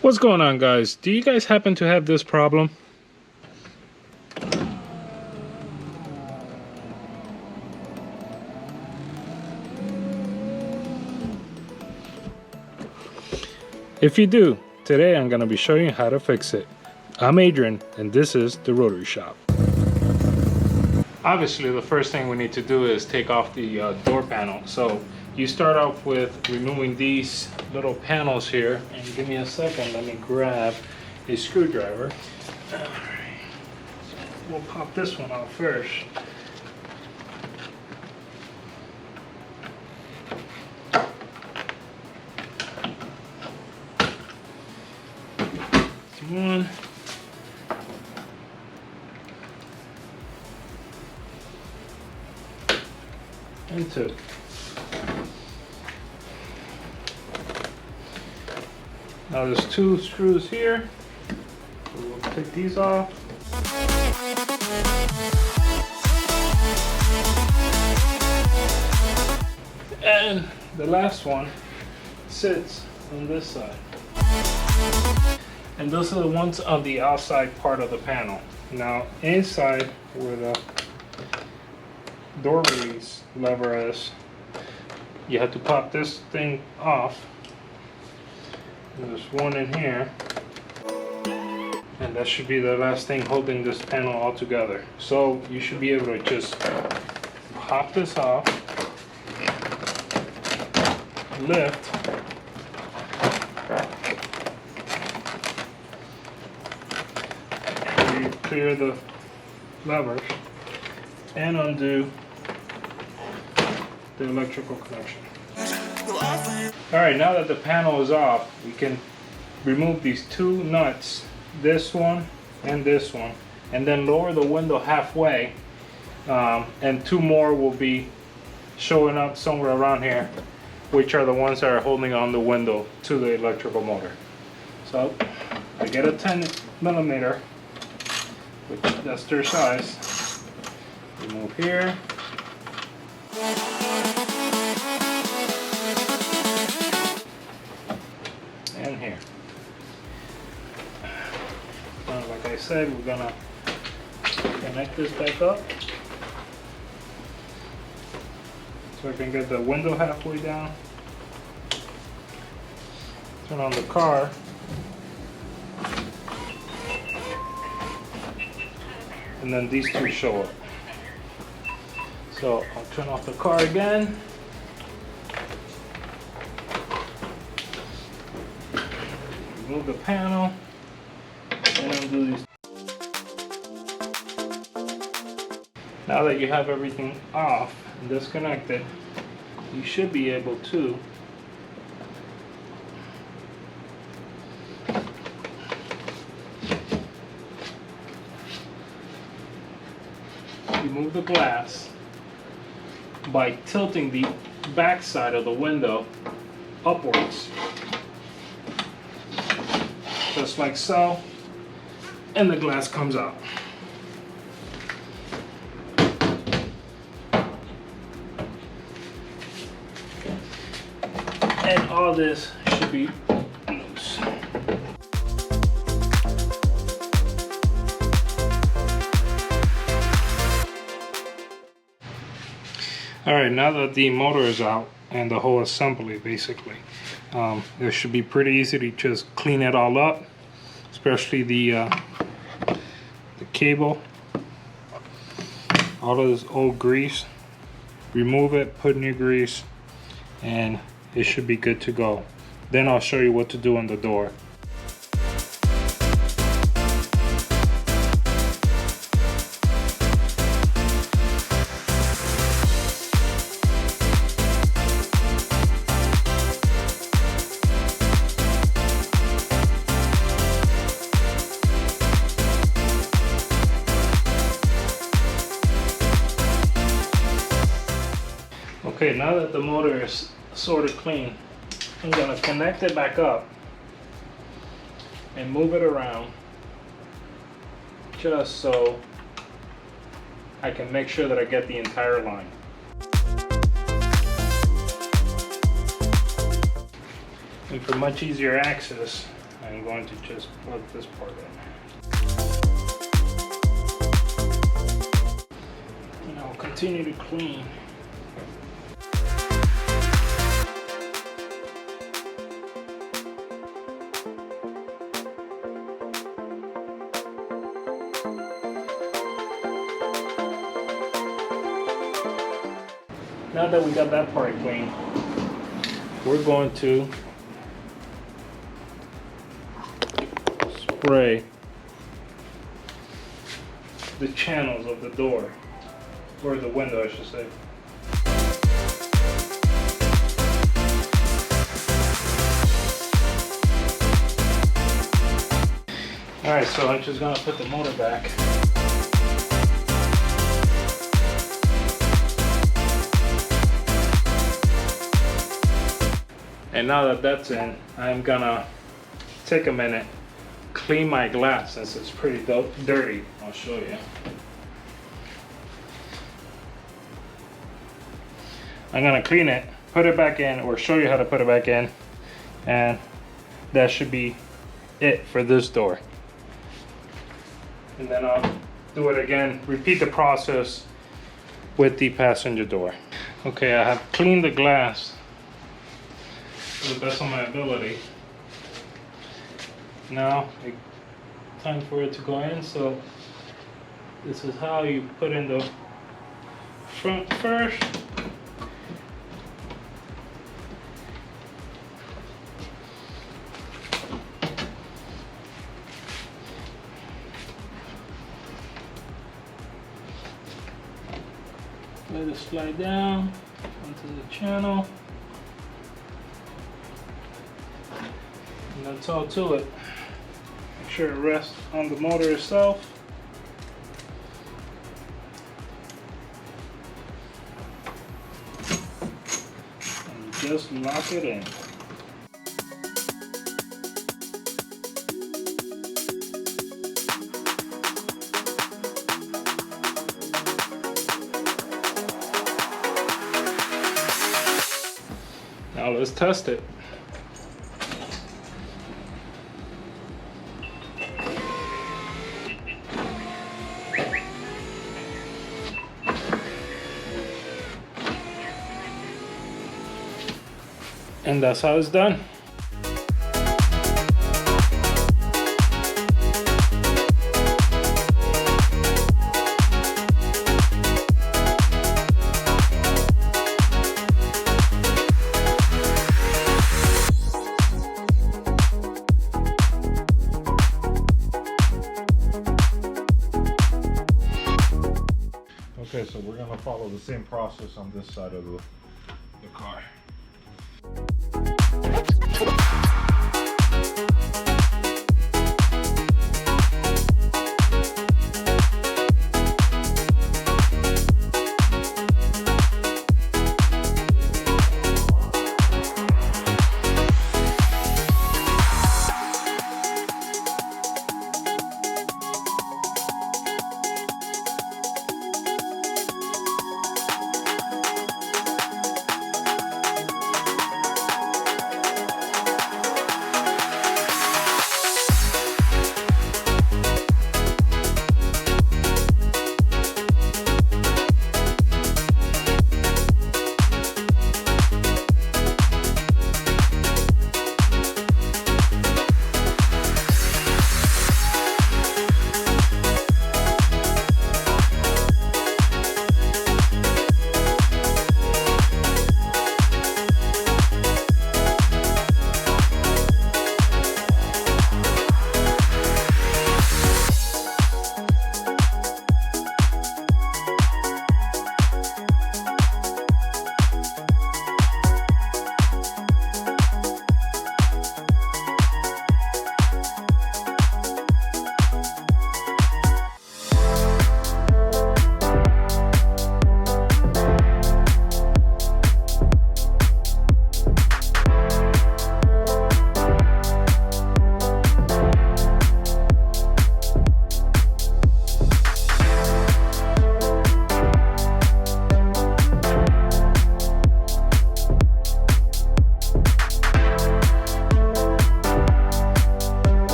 What's going on, guys? Do you guys happen to have this problem? If you do, today I'm going to be showing you how to fix it. I'm Adrian and this is the Rotary Shop. Obviously the first thing we need to do is take off the door panel. So you start off with removing these little panels here, and give me a second, let me grab a screwdriver. Alright, we'll pop this one off first. One. And two. Now there's two screws here. So we'll take these off. And the last one sits on this side. And those are the ones on the outside part of the panel. Now inside where the door release lever is, you have to pop this thing off. There's one in here, and that should be the last thing holding this panel all together. So you should be able to just pop this off, lift, clear the levers, and undo the electrical connection. Alright, now that the panel is off, we can remove these two nuts, this one, and then lower the window halfway, and two more will be showing up somewhere around here, which are the ones that are holding on the window to the electrical motor. So I get a 10mm, which that's their size. Remove here. And here. Like I said, we're gonna connect this back up so I can get the window halfway down. Turn on the car. And then these two show up. So I'll turn off the car again. Remove the panel and undo these. Now that you have everything off and disconnected, you should be able to remove the glass by tilting the back side of the window upwards, just like so, and the glass comes out. And all this should be loose. Alright, now that the motor is out and the whole assembly basically, it should be pretty easy to just clean it all up, especially the cable, all of this old grease. Remove it, put new grease, and it should be good to go. Then I'll show you what to do on the door. Okay, now that the motor is sort of clean, I'm going to connect it back up and move it around just so I can make sure that I get the entire line. And for much easier access, I'm going to just plug this part in. And I'll continue to clean. Now that we got that part clean, we're going to spray the channels of the door, or the window I should say. Alright, so I'm just gonna put the motor back. And now that that's in, I'm gonna take a minute, clean my glass since it's pretty dirty. I'll show you. I'm gonna clean it, put it back in, or show you how to put it back in, and that should be it for this door. And then I'll do it again, repeat the process with the passenger door. Okay, I have cleaned the glass to the best of my ability. Now, time for it to go in, so this is how you put in the front first. Let it slide down onto the channel. And that's all to it. Make sure it rests on the motor itself. And just lock it in. Now let's test it. And that's how it's done. Okay, so we're gonna follow the same process on this side of the car.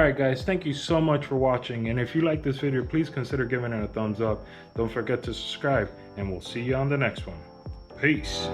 Alright guys, thank you so much for watching, and if you like this video, please consider giving it a thumbs up. Don't forget to subscribe, and we'll see you on the next one. Peace.